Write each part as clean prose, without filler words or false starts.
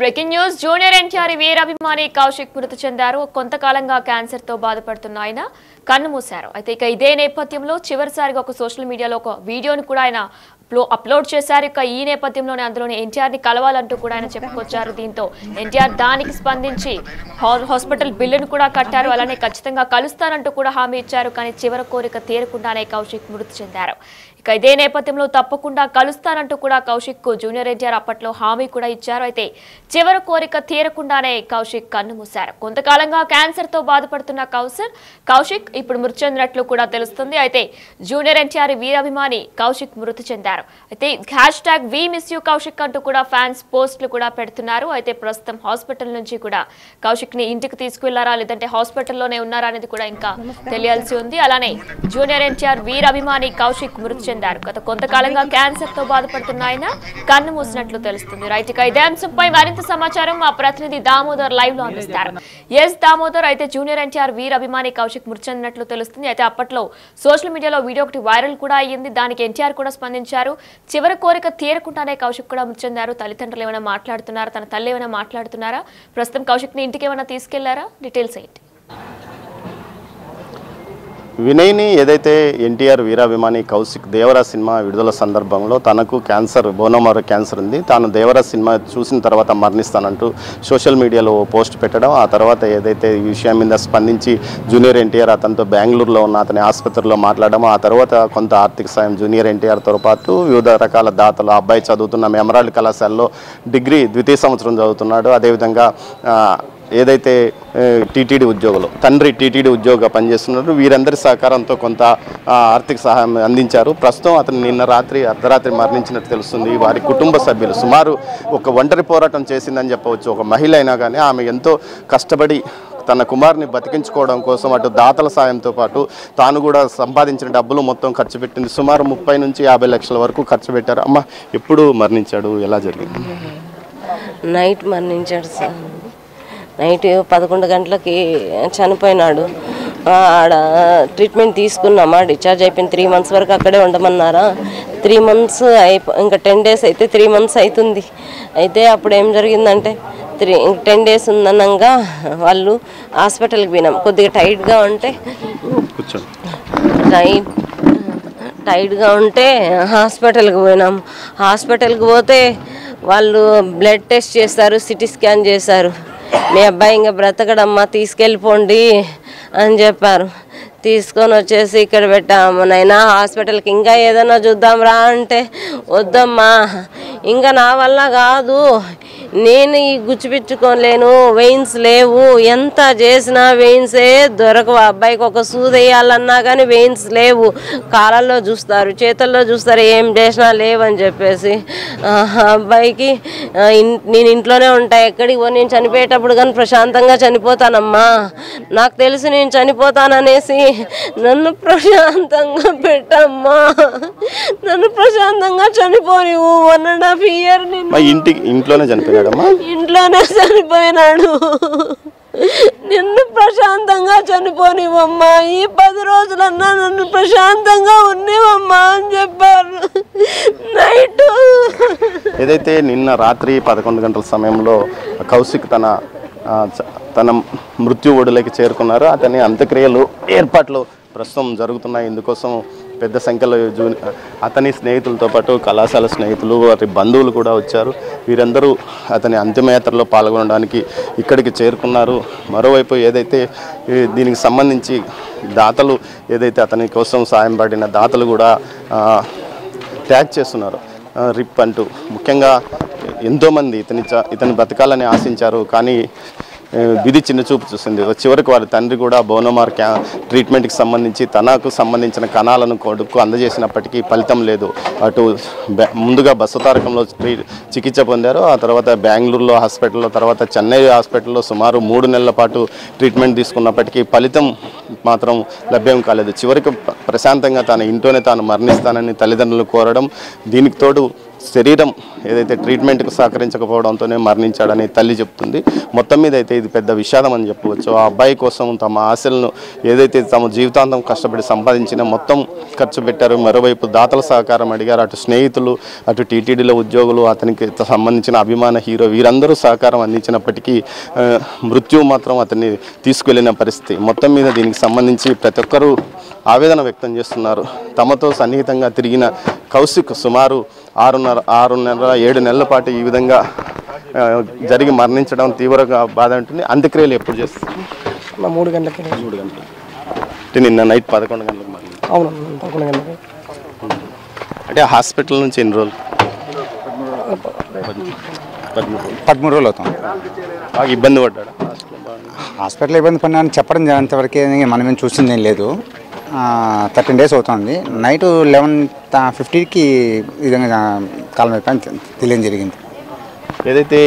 Breaking news junior NTR వీరాభిమాని కౌశిక్ మృతి చెందారు. కొంతకాలంగా క్యాన్సర్ తో బాధపడుతున్న ఆయన కన్ను మూశారు. అయితే ఇదే నేపథ్యంలో చివరిసారిగా ఒక సోషల్ మీడియాలో ఒక వీడియోని కూడా ఆయన అప్లోడ్ చేశారు. ఈ నేపథ్యంలోనే అందులోని ఎన్టీఆర్ ని కలవాలంటూ కూడా ఆయన చెప్పుకొచ్చారు. దీంతో ఎన్టీఆర్ దానికి స్పందించి హాస్పిటల్ బిల్లును కూడా కట్టారు. అలానే ఖచ్చితంగా కలుస్తానంటూ కూడా హామీ ఇచ్చారు. కానీ చివరి కోరిక తీరకుండానే కౌశిక్ మృతి చెందారు. ఇదే నేపథ్యంలో తప్పకుండా కలుస్తానంటూ కూడా కౌశిక్ జూనియర్ ఎన్టీఆర్ అప్పట్లో హామీ కూడా ఇచ్చారు. అయితే చివరి కోరిక తీరకుండానే కౌశిక్ కన్ను మూశారు. కొంతకాలంగా క్యాన్సర్ తో బాధపడుతున్న కౌశిక్ ఇప్పుడు మృతి చెందినట్లు కూడా తెలుస్తుంది. అయితే జూనియర్ ఎన్టీఆర్ వీరాభిమాని కౌశిక్ మృతి చెందారు. అయితే #వి మిస్ యూ కౌశిక్ అంటూ కూడా ఫ్యాన్స్ పోస్టులు కూడా పెడుతున్నారు. అయితే ప్రస్తుతం హాస్పిటల్ నుంచి కూడా కౌశిక్ ని ఇంటికి తీసుకువెళ్లారా లేదంటే హాస్పిటల్లోనే ఉన్నారా అనేది కూడా ఇంకా తెలియాల్సి ఉంది. అలానే జూనియర్ ఎన్టీఆర్ వీరాభిమాని కౌశిక్ మృతి గత కొంతకాలంగా క్యాన్సర్ తో బాధపడుతున్న ఆయన కన్ను మూసినట్లు తెలుస్తుంది. రైట్, ఇదే అంశంపై మరింత సమాచారం మా ప్రతినిధి దామోదర్ లైవ్ లో అందిస్తారు. దామోదర్, అయితే జూనియర్ ఎన్టీఆర్ వీరాభిమాని కౌశిక్ మృతి చెందినట్లు తెలుస్తుంది. అయితే అప్పట్లో సోషల్ మీడియాలో వీడియో ఒకటి వైరల్ కూడా అయ్యింది. దానికి ఎన్టీఆర్ కూడా స్పందించారు. చివరి కోరిక తీరకుండానే కౌశిక్ కూడా మృతి చెందారు. తల్లిదండ్రులు ఏమైనా మాట్లాడుతున్నారా, తన తల్లి ఏమైనా మాట్లాడుతున్నారా, ప్రస్తుతం కౌశిక్ ని ఇంటికి ఏమైనా తీసుకెళ్లారా, డీటెయిల్స్ ఏంటి? వినయ్ని ఏదైతే ఎన్టీఆర్ వీరాభిమాని కౌశిక్ దేవరా సినిమా విడుదల సందర్భంలో తనకు క్యాన్సర్, బోనోమారో క్యాన్సర్ ఉంది, తాను దేవరా సినిమా చూసిన తర్వాత మరణిస్తానంటూ సోషల్ మీడియాలో పోస్ట్ పెట్టడం, ఆ తర్వాత ఏదైతే ఈ విషయం మీద స్పందించి జూనియర్ ఎన్టీఆర్ అతనితో బెంగళూరులో ఉన్న అతని ఆసుపత్రిలో మాట్లాడడం, ఆ తర్వాత కొంత ఆర్థిక సాయం జూనియర్ ఎన్టీఆర్తో పాటు వివిధ రకాల దాతలు, అబ్బాయి చదువుతున్న ఎమరాల్డ్ కళాశాలలో డిగ్రీ ద్వితీయ సంవత్సరం చదువుతున్నాడు. అదేవిధంగా ఏదైతే టీటీడీ ఉద్యోగులు, తండ్రి టీటీడీ ఉద్యోగ పనిచేస్తున్నారు, వీరందరి సహకారంతో కొంత ఆర్థిక సహాయం అందించారు. ప్రస్తుతం అతను నిన్న రాత్రి అర్ధరాత్రి మరణించినట్టు తెలుస్తుంది. వారి కుటుంబ సభ్యులు సుమారు ఒక ఒంటరి పోరాటం చేసిందని చెప్పవచ్చు. ఒక మహిళ అయినా కానీ ఆమె ఎంతో కష్టపడి తన కుమారుని బతికించుకోవడం కోసం అటు దాతల సాయంతో పాటు తాను కూడా సంపాదించిన డబ్బులు మొత్తం ఖర్చు పెట్టింది. సుమారు 30 నుంచి 50 లక్షల వరకు ఖర్చు పెట్టారు. అమ్మ, ఎప్పుడు మరణించాడు, ఎలా జరిగింది? నైట్ మరణించాడు సార్. నైట్ 11 గంటలకి చనిపోయినాడు. ఆడ ట్రీట్మెంట్ తీసుకున్నామా, డిశ్చార్జ్ అయిపోయింది. 3 మంత్స్ వరకు అక్కడే ఉండమన్నారా. 3 మంత్స్ ఇంకా 10 డేస్ అయితే 3 మంత్స్ అవుతుంది. అయితే అప్పుడు ఏం జరిగిందంటే 10 డేస్ ఉందనంగా వాళ్ళు హాస్పిటల్కి పోయినాం. కొద్దిగా టైట్గా ఉంటే హాస్పిటల్కి పోయినాం. హాస్పిటల్కి పోతే వాళ్ళు బ్లడ్ టెస్ట్ చేస్తారు, సిటీ స్కాన్ చేశారు. మీ అబ్బాయి ఇంకా బ్రతకడమ్మా, తీసుకెళ్ళిపోండి అని చెప్పారు. తీసుకొని వచ్చేసి ఇక్కడ పెట్టాము. నైనా హాస్పిటల్కి ఇంకా ఏదైనా చూద్దాం రా అంటే, వద్దమ్మా ఇంకా నా వల్ల కాదు, నేను ఈ గుచ్చిపిచ్చుకోలేను, వెయిన్స్ లేవు, ఎంత చేసినా వెయిన్సే దొరకవు. అబ్బాయికి ఒక సూది వేయాలన్నా కానీ వెయిన్స్ లేవు. కాళ్ళల్లో చూస్తారు, చేతుల్లో చూస్తారు, ఏం చేసినా లేవని చెప్పేసి అబ్బాయికి నేను ఇంట్లోనే ఉంటా, ఎక్కడికి పో, నేను చనిపోయేటప్పుడు కానీ ప్రశాంతంగా చనిపోతానమ్మా, నాకు తెలిసి నేను చనిపోతాననేసి నన్ను ప్రశాంతంగా పెట్టమ్మా, నన్ను ప్రశాంతంగా చనిపోనివు. 1.5 year ఇంట్లోనే చనిపోయాడమ్మా, ఇంట్లోనే చనిపోయినాడు. నిన్ను ప్రశాంతంగా చనిపోనివమ్మా, ఈ 10 రోజులన్నా నన్ను ప్రశాంతంగా ఉన్నవమ్మా అని చెప్పారు. నైట్ ఏదైతే నిన్న రాత్రి 11 గంటల సమయంలో కౌశిక్ తన మృత్యు ఒడిలోకి చేరుకున్నారు. అతని అంత్యక్రియలు ఏర్పాట్లు ప్రస్తుతం జరుగుతున్నాయి. ఇందుకోసం పెద్ద సంఖ్యలో అతని స్నేహితులతో పాటు కళాశాల స్నేహితులు, వారి బంధువులు కూడా వచ్చారు. వీరందరూ అతని అంతిమయాత్రలో పాల్గొనడానికి ఇక్కడికి చేరుకున్నారు. మరోవైపు ఏదైతే దీనికి సంబంధించి దాతలు, ఏదైతే అతని కోసం సాయం పడిన దాతలు కూడా ట్యాగ్ చేస్తున్నారు రిప్ అంటూ. ముఖ్యంగా ఎంతోమంది ఇతని బతకాలని ఆశించారు, కానీ విధి చిన్నచూపు చూసింది. చివరికి వారి తండ్రి కూడా బోనోమార్ ట్రీట్మెంట్కి సంబంధించి తనకు సంబంధించిన కణాలను కొడుకు అందజేసినప్పటికీ ఫలితం లేదు. అటు ముందుగా బసవతారకంలో చికిత్స పొందారు, ఆ తర్వాత బెంగళూరులో హాస్పిటల్లో, తర్వాత చెన్నై హాస్పిటల్లో సుమారు 3 నెలల పాటు ట్రీట్మెంట్ తీసుకున్నప్పటికీ ఫలితం మాత్రం లభ్యం కాలేదు. చివరికి ప్రశాంతంగా తన ఇంట్లోనే తాను మరణిస్తానని తల్లిదండ్రులు కోరడం, దీనికి తోడు శరీరం ఏదైతే ట్రీట్మెంట్కు సహకరించకపోవడంతోనే మరణించాడని తల్లి చెప్తుంది. మొత్తం మీద అయితే ఇది పెద్ద విషాదం అని చెప్పవచ్చు. ఆ అబ్బాయి కోసం తమ ఆశలను ఏదైతే తమ జీవితాంతం కష్టపడి సంపాదించిన మొత్తం ఖర్చు పెట్టారు. మరోవైపు దాతల సహకారం అడిగారు. అటు స్నేహితులు, అటు టీటీడీలో ఉద్యోగులు, అతనికి సంబంధించిన అభిమాన హీరో వీరందరూ సహకారం అందించినప్పటికీ మృత్యువు మాత్రం అతన్ని తీసుకువెళ్ళిన పరిస్థితి. మొత్తం మీద దీనికి సంబంధించి ప్రతి ఒక్కరూ ఆవేదన వ్యక్తం చేస్తున్నారు. తమతో సన్నిహితంగా తిరిగిన కౌశిక్ సుమారు 6.5-7 నెలల పాటు ఈ విధంగా జరిగి మరణించడం తీవ్రంగా బాధ ఉంటుంది. అంత్యక్రియలు ఎప్పుడు చేస్తారు? 3 గంటలకి. 3 గంటలు అంటే నిన్న నైట్ 11 గంటలకు మరణించారు. అవును, 11 గంటలకి. అంటే హాస్పిటల్ నుంచి ఎన్ని రోజులు? 13 రోజులు అవుతుంది. బాగా ఇబ్బంది పడ్డాడు. హాస్పిటల్ ఇబ్బంది పడినా చెప్పడం అంతవరకే, మనం చూసింది ఏం లేదు. 13 డేస్ అవుతుంది. నైట్ 11:50కి ఈ విధంగా కాలం అయిపోయి తెలియని జరిగింది. ఏదైతే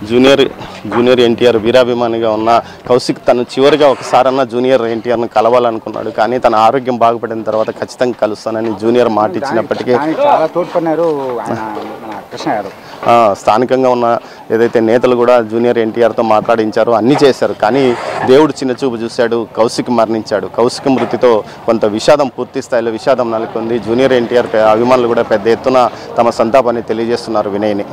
జూనియర్ ఎన్టీఆర్ వీరాభిమానిగా ఉన్న కౌశిక్ తను చివరిగా ఒకసారన్నా జూనియర్ ఎన్టీఆర్ను కలవాలనుకున్నాడు. కానీ తన ఆరోగ్యం బాగుపడిన తర్వాత ఖచ్చితంగా కలుస్తానని జూనియర్ మాట ఇచ్చినప్పటికీ చాలా తోడ్పడినారు కృష్ణ గారు. స్థానికంగా ఉన్న ఏదైతే నేతలు కూడా జూనియర్ ఎన్టీఆర్తో మాట్లాడించారు, అన్నీ చేశారు. కానీ దేవుడు చిన్నచూపు చూశాడు, కౌశిక్ మరణించాడు. కౌశిక్ మృతితో కొంత విషాదం, పూర్తి స్థాయిలో విషాదం నెలకొంది. జూనియర్ ఎన్టీఆర్ అభిమానులు కూడా పెద్ద ఎత్తున తమ సంతాపాన్ని తెలియజేస్తున్నారు. వినయ్ని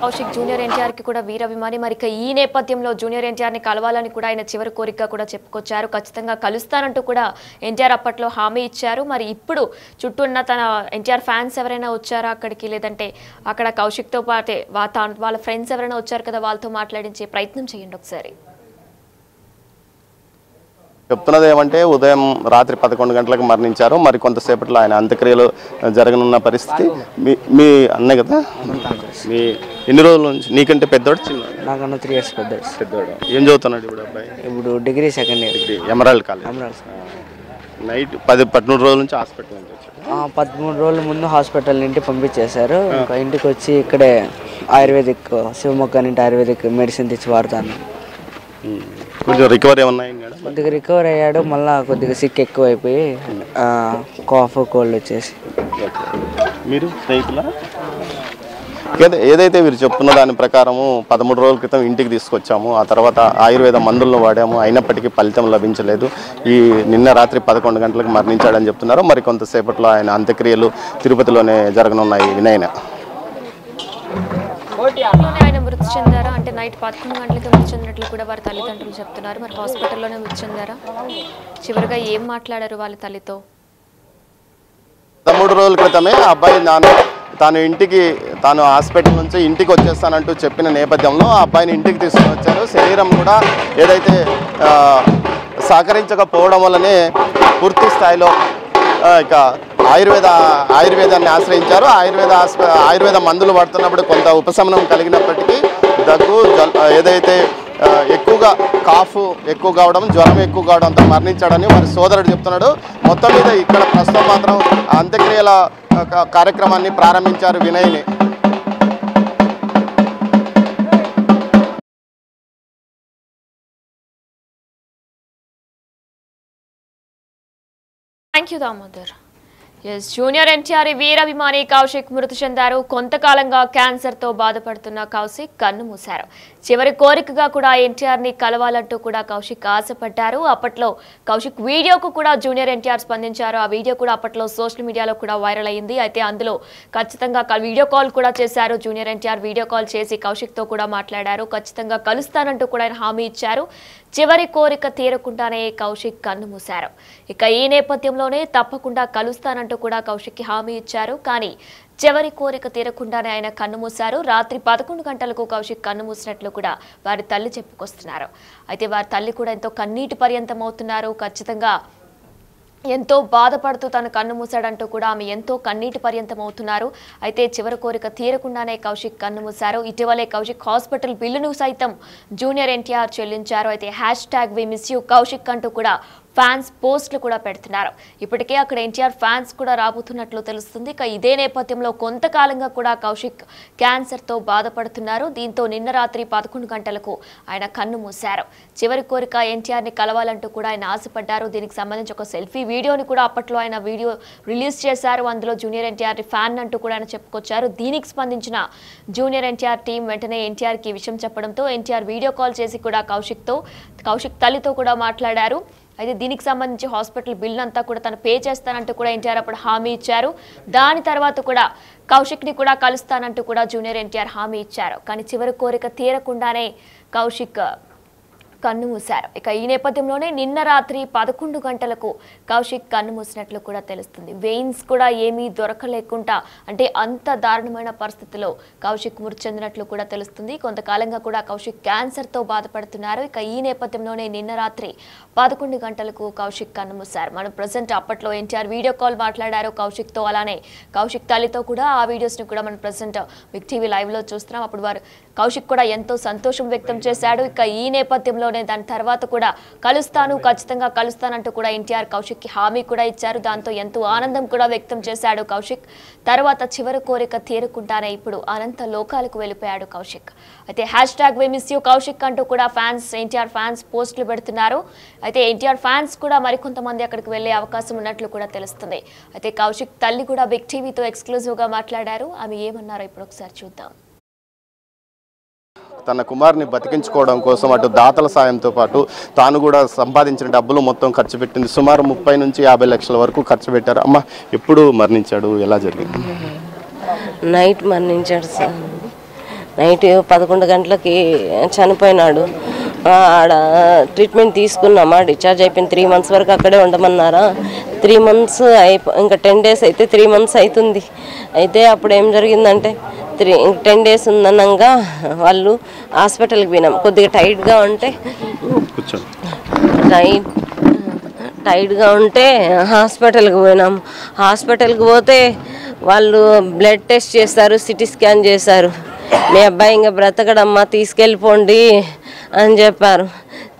కౌశిక్ జూనియర్ ఎన్టీఆర్కి కూడా వీరాభిమాని. మరి ఈ నేపథ్యంలో జూనియర్ ఎన్టీఆర్ని కలవాలని కూడా ఆయన చివరి కోరిక కూడా చెప్పుకొచ్చారు. ఖచ్చితంగా కలుస్తానంటూ కూడా ఎన్టీఆర్ అప్పట్లో హామీ ఇచ్చారు. మరి ఇప్పుడు చుట్టూ ఉన్న తన ఎన్టీఆర్ ఫ్యాన్స్ ఎవరైనా వచ్చారా అక్కడికి, లేదంటే అక్కడ కౌశిక్తో పాటే వాళ్ళ ఫ్రెండ్స్ ఎవరైనా వచ్చారు కదా, వాళ్ళతో మాట్లాడించే ప్రయత్నం చేయండి ఒకసారి. చెప్తున్నది ఏమంటే ఉదయం రాత్రి 11 గంటలకు మరణించారు. మరి కొంతసేపట్లో ఆయన అంత్యక్రియలు జరగనున్న పరిస్థితి. మీ అన్నయ్య కదా, మీ ఎన్ని రోజుల నుంచి? నీకంటే పెద్దోడు చిన్న? నాకన్నా 3 years పెద్దోడు. ఏం చదువుతున్నాడు ఇప్పుడు అబ్బాయి? ఇప్పుడు degree 2nd year. Degree emerald college. Night 13 రోజుల నుంచి హాస్పిటల్ నుంచి వచ్చాడు. 13 రోజుల ముందు హాస్పిటల్ నుండి పంపించేశారు. ఇంకా ఇంటికి వచ్చి ఇక్కడే ఆయుర్వేదిక్ శివమొగ్గ నుండి ఆయుర్వేదిక్ మెడిసిన్ తెచ్చి వాడతాను. కొంచెం రికవరీ ఏమన్నా? కొద్దిగా రికవర్ అయ్యాడు. మళ్ళీ కొద్దిగా సిక్ ఎక్కువైపోయి కాఫ్ కోల్డ్ వచ్చేసి. మీరు స్నేహితుల ఏదైతే వీరు చెప్తున్న దాని ప్రకారము 13 రోజుల క్రితం ఇంటికి తీసుకొచ్చాము. ఆ తర్వాత ఆయుర్వేద మందులను వాడాము, అయినప్పటికీ ఫలితం లభించలేదు. నిన్న రాత్రి 11 గంటలకు మరణించాడని చెప్తున్నారు. మరి కొంతసేపట్లో ఆయన అంత్యక్రియలు తిరుపతిలోనే జరగనున్నాయి. వినయన ఆయన మృతి చెందారా అంటే నైట్ 11 గంటలకి మృతి చెందినట్లు కూడా వారి తల్లిదండ్రులు చెప్తున్నారు. మరి హాస్పిటల్లోనే మృతి చెందారా? చివరిగా ఏం మాట్లాడారు వాళ్ళ తల్లితో? 13 రోజుల క్రితమే అబ్బాయి తాను హాస్పిటల్ నుంచి ఇంటికి వచ్చేస్తానంటూ చెప్పిన నేపథ్యంలో ఆ అబ్బాయిని ఇంటికి తీసుకుని వచ్చారు. శరీరం కూడా ఏదైతే సహకరించకపోవడం వల్లనే పూర్తి స్థాయిలో ఇక ఆయుర్వేదాన్ని ఆశ్రయించారు. ఆయుర్వేద మందులు వాడుతున్నప్పుడు కొంత ఉపశమనం కలిగినప్పటికీ దగ్గు ఏదైతే ఎక్కువగా కాఫ్ ఎక్కువ కావడం, జ్వరం ఎక్కువ కావడంతో మరణించాడని వారి సోదరుడు చెప్తున్నాడు. మొత్తం మీద ఇక్కడ ప్రస్తుతం మాత్రం అంత్యక్రియల కార్యక్రమాన్ని ప్రారంభించారు వినయ్ని. Thank you Damodar. Junior NTR వీరాభిమాని కౌశిక్ మృతి చెందారు. కొంతకాలంగా క్యాన్సర్తో బాధపడుతున్న కౌశిక్ కన్ను మూశారు. చివరి కోరికగా కూడా ఎన్టీఆర్ ని కలవాలంటూ కూడా కౌశిక్ ఆశపడ్డారు. అప్పట్లో కౌశిక్ వీడియోకు కూడా జూనియర్ ఎన్టీఆర్ స్పందించారు. ఆ వీడియో కూడా అప్పట్లో సోషల్ మీడియాలో కూడా వైరల్ అయింది. అయితే అందులో ఖచ్చితంగా వీడియో కాల్ కూడా చేశారు. జూనియర్ ఎన్టీఆర్ వీడియో కాల్ చేసి కౌశిక్ తో కూడా మాట్లాడారు. ఖచ్చితంగా కలుస్తానంటూ కూడా ఆయన హామీ ఇచ్చారు. చివరి కోరిక తీరకుండానే కౌశిక్ కన్ను మూశారు. ఇక ఈ నేపథ్యంలోనే తప్పకుండా కలుస్తానంటూ కూడా కౌశిక్ హామీ ఇచ్చారు. కానీ చివరి కోరిక తీరకుండానే ఆయన కన్నుమూశారు. రాత్రి 11 గంటలకు కౌశిక్ కన్నుమూసినట్లు కూడా వారి తల్లి చెప్పుకొస్తున్నారు. అయితే వారి తల్లి కూడా ఎంతో కన్నీటి పర్యంతం అవుతున్నారు. ఖచ్చితంగా ఎంతో బాధపడుతూ తను కన్ను మూసాడంటూ కూడా ఆమె ఎంతో కన్నీటి పర్యంతం అవుతున్నారు. అయితే చివరి కోరిక తీరకుండానే కౌశిక్ కన్ను మూశారు. ఇటీవలే కౌశిక్ హాస్పిటల్ బిల్లును సైతం జూనియర్ ఎన్టీఆర్ చెల్లించారు. అయితే #వి మిస్ యూ కౌశిక్ అంటూ కూడా ఫ్యాన్స్ పోస్టులు కూడా పెడుతున్నారు. ఇప్పటికే అక్కడ ఎన్టీఆర్ ఫ్యాన్స్ కూడా రాబోతున్నట్లు తెలుస్తుంది. ఇక ఇదే నేపథ్యంలో కొంతకాలంగా కూడా కౌశిక్ క్యాన్సర్తో బాధపడుతున్నారు. దీంతో నిన్న రాత్రి 11 గంటలకు ఆయన కన్ను మూశారు. చివరి కోరిక ఎన్టీఆర్ని కలవాలంటూ కూడా ఆయన ఆశపడ్డారు. దీనికి సంబంధించి ఒక సెల్ఫీ వీడియోని కూడా అప్పట్లో ఆయన వీడియో రిలీజ్ చేశారు. అందులో జూనియర్ ఎన్టీఆర్ ఫ్యాన్ అంటూ కూడా ఆయన చెప్పుకొచ్చారు. దీనికి స్పందించిన జూనియర్ ఎన్టీఆర్ టీం వెంటనే ఎన్టీఆర్కి విషయం చెప్పడంతో ఎన్టీఆర్ వీడియో కాల్ చేసి కూడా కౌశిక్ తల్లితో కూడా మాట్లాడారు. అయితే దీనికి సంబంధించి హాస్పిటల్ బిల్ అంతా కూడా తను పే చేస్తానంటూ కూడా ఎన్టీఆర్ అప్పుడు హామీ ఇచ్చారు. దాని తర్వాత కూడా కౌశిక్ని కూడా కలుస్తానంటూ కూడా జూనియర్ ఎన్టీఆర్ హామీ ఇచ్చారు. కానీ చివరి కోరిక తీరకుండానే కౌశిక్ కన్ను మూశారు. ఇక ఈ నేపథ్యంలోనే నిన్న రాత్రి 11 గంటలకు కౌశిక్ కన్ను మూసినట్లు కూడా తెలుస్తుంది. వెయిన్స్ కూడా ఏమీ దొరకలేకుండా అంటే అంత దారుణమైన పరిస్థితిలో కౌశిక్ మృతి చెందినట్లు కూడా తెలుస్తుంది. కొంతకాలంగా కూడా కౌశిక్ క్యాన్సర్తో బాధపడుతున్నారు. ఇక ఈ నేపథ్యంలోనే నిన్న రాత్రి 11 గంటలకు కౌశిక్ కన్ను మూశారు. మనం ప్రజెంట్ అప్పట్లో ఎన్టీఆర్ వీడియో కాల్ మాట్లాడారు కౌశిక్తో, అలానే కౌశిక్ తల్లితో కూడా. ఆ వీడియోస్ని కూడా మనం ప్రజెంట్ బిగ్ టీవీ లైవ్లో చూస్తున్నాం. అప్పుడు కౌశిక్ కూడా ఎంతో సంతోషం వ్యక్తం చేశాడు. ఇక ఈ నేపథ్యంలో దాని తర్వాత కూడా ఖచ్చితంగా కలుస్తానంటూ కూడా ఎన్టీఆర్ కౌశిక్కి హామీ కూడా ఇచ్చారు. దాంతో ఎంతో ఆనందం కూడా వ్యక్తం చేశాడు కౌశిక్. తర్వాత చివరి కోరిక తీరకుండానే ఇప్పుడు అనంత లోకాలకు వెళ్ళిపోయాడు కౌశిక్. అయితే #we miss you కౌశిక్ అంటూ కూడా ఎన్టీఆర్ ఫ్యాన్స్ పోస్టులు పెడుతున్నారు. అయితే ఎన్టీఆర్ ఫ్యాన్స్ కూడా మరికొంతమంది అక్కడికి వెళ్లే అవకాశం ఉన్నట్లు కూడా తెలుస్తుంది. అయితే కౌశిక్ తల్లి కూడా బిగ్ టీవీతో ఎక్స్క్లూజివ్గా మాట్లాడారు. ఆమె ఏమన్నారో ఇప్పుడు ఒకసారి చూద్దాం. తన కుమార్ని బతికించుకోవడం కోసం అటు దాతల సాయంతో పాటు తాను కూడా సంపాదించిన డబ్బులు మొత్తం ఖర్చు పెట్టింది. సుమారు 30 నుంచి 50 లక్షల వరకు ఖర్చు పెట్టారు. అమ్మ ఎప్పుడు మరణించాడు, ఎలా జరిగింది? నైట్ మరణించాడు సార్. నైట్ 11 గంటలకి చనిపోయినాడు. ఆడ ట్రీట్మెంట్ తీసుకున్నామా, డిశ్చార్జ్ అయిపోయింది. 3 months వరకు అక్కడే ఉండమన్నారా. 3 months ఇంకా 10 days అయితే 3 months అవుతుంది. అయితే అప్పుడు ఏం జరిగిందంటే 10 days ఉందనంగా వాళ్ళు హాస్పిటల్కి పోయినాం. కొద్దిగా టైట్గా ఉంటే హాస్పిటల్కి పోయినాం. హాస్పిటల్కి పోతే వాళ్ళు బ్లడ్ టెస్ట్ చేస్తారు, సిటీ స్కాన్ చేశారు. మీ అబ్బాయి ఇంకా బ్రతకడమ్మా, తీసుకెళ్ళిపోండి అని చెప్పారు.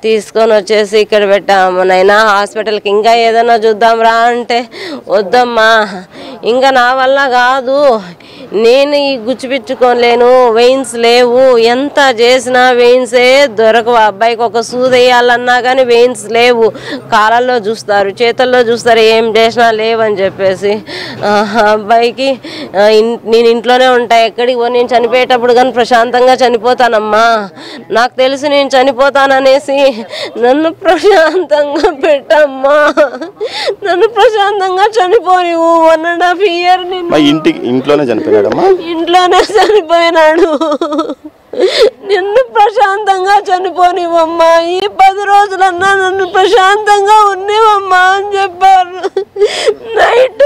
తీసుకొని వచ్చేసి ఇక్కడ పెట్టాము. నైనా హాస్పిటల్కి ఇంకా ఏదైనా చూద్దాం రా అంటే వద్దమ్మా, ఇంకా నా వల్ల కాదు, నేను ఈ గుచ్చిపెట్టుకోలేను, వెయిన్స్ లేవు, ఎంత చేసినా వెయిన్సే దొరకవు. అబ్బాయికి ఒక సూది వేయాలన్నా కానీ వెయిన్స్ లేవు. కాళ్ళల్లో చూస్తారు, చేతుల్లో చూస్తారు, ఏం చేసినా లేవని చెప్పేసి అబ్బాయికి నేను ఇంట్లోనే ఉంటా, ఎక్కడికి పో, నేను చనిపోయేటప్పుడు కానీ ప్రశాంతంగా చనిపోతానమ్మా, నాకు తెలుసు నేను చనిపోతాననేసి నన్ను ప్రశాంతంగా పెట్టమ్మా, నన్ను ప్రశాంతంగా చనిపోనివు. 1.5 year ఇంట్లోనే చనిపోయాడమ్మా, ఇంట్లోనే చనిపోయినాడు. నిన్ను ప్రశాంతంగా చనిపోనివమ్మా, ఈ 10 రోజులన్నా నన్ను ప్రశాంతంగా ఉన్నివమ్మా అని చెప్పారు. నైట్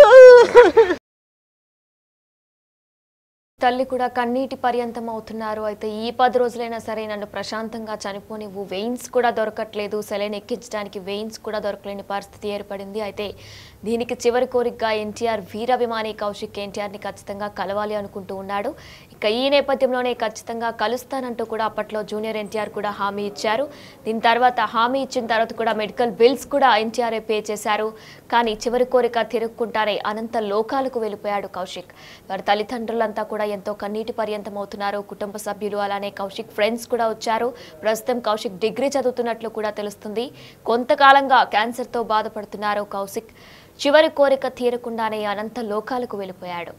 తల్లి కూడా కన్నీటి పర్యంతం అవుతున్నారు. అయితే ఈ 10 రోజులైనా సరే నన్ను ప్రశాంతంగా చనిపోనివ్వు, వెయిన్స్ కూడా దొరకట్లేదు, సెలైన్ ఎక్కించడానికి వెయిన్స్ కూడా దొరకలేని పరిస్థితి ఏర్పడింది. అయితే దీనికి చివరి కోరికగా ఎన్టీఆర్ వీరాభిమాని కౌశిక్ ఎన్టీఆర్ని ఖచ్చితంగా కలవాలి అనుకుంటూ ఉన్నాడు. ఇక ఈ నేపథ్యంలోనే ఖచ్చితంగా కలుస్తానంటూ కూడా అప్పట్లో జూనియర్ ఎన్టీఆర్ కూడా హామీ ఇచ్చారు. దీని తర్వాత హామీ ఇచ్చిన తర్వాత కూడా మెడికల్ బిల్స్ కూడా ఎన్టీఆర్ఏ పే చేశారు. కానీ చివరి కోరిక తిరుక్కుంటానే అనంత లోకాలకు వెళ్ళిపోయాడు కౌశిక్. వారి తల్లిదండ్రులంతా కూడా ఎంతో కన్నీటి పర్యంతం అవుతున్నారు. కుటుంబ సభ్యులు అలానే కౌశిక్ ఫ్రెండ్స్ కూడా వచ్చారు. ప్రస్తుతం కౌశిక్ డిగ్రీ చదువుతున్నట్లు కూడా తెలుస్తుంది. కొంతకాలంగా క్యాన్సర్తో బాధపడుతున్నారు కౌశిక్. చివరి కోరిక తీరకుండానే అనంత లోకాలకు వెళ్ళిపోయాడు.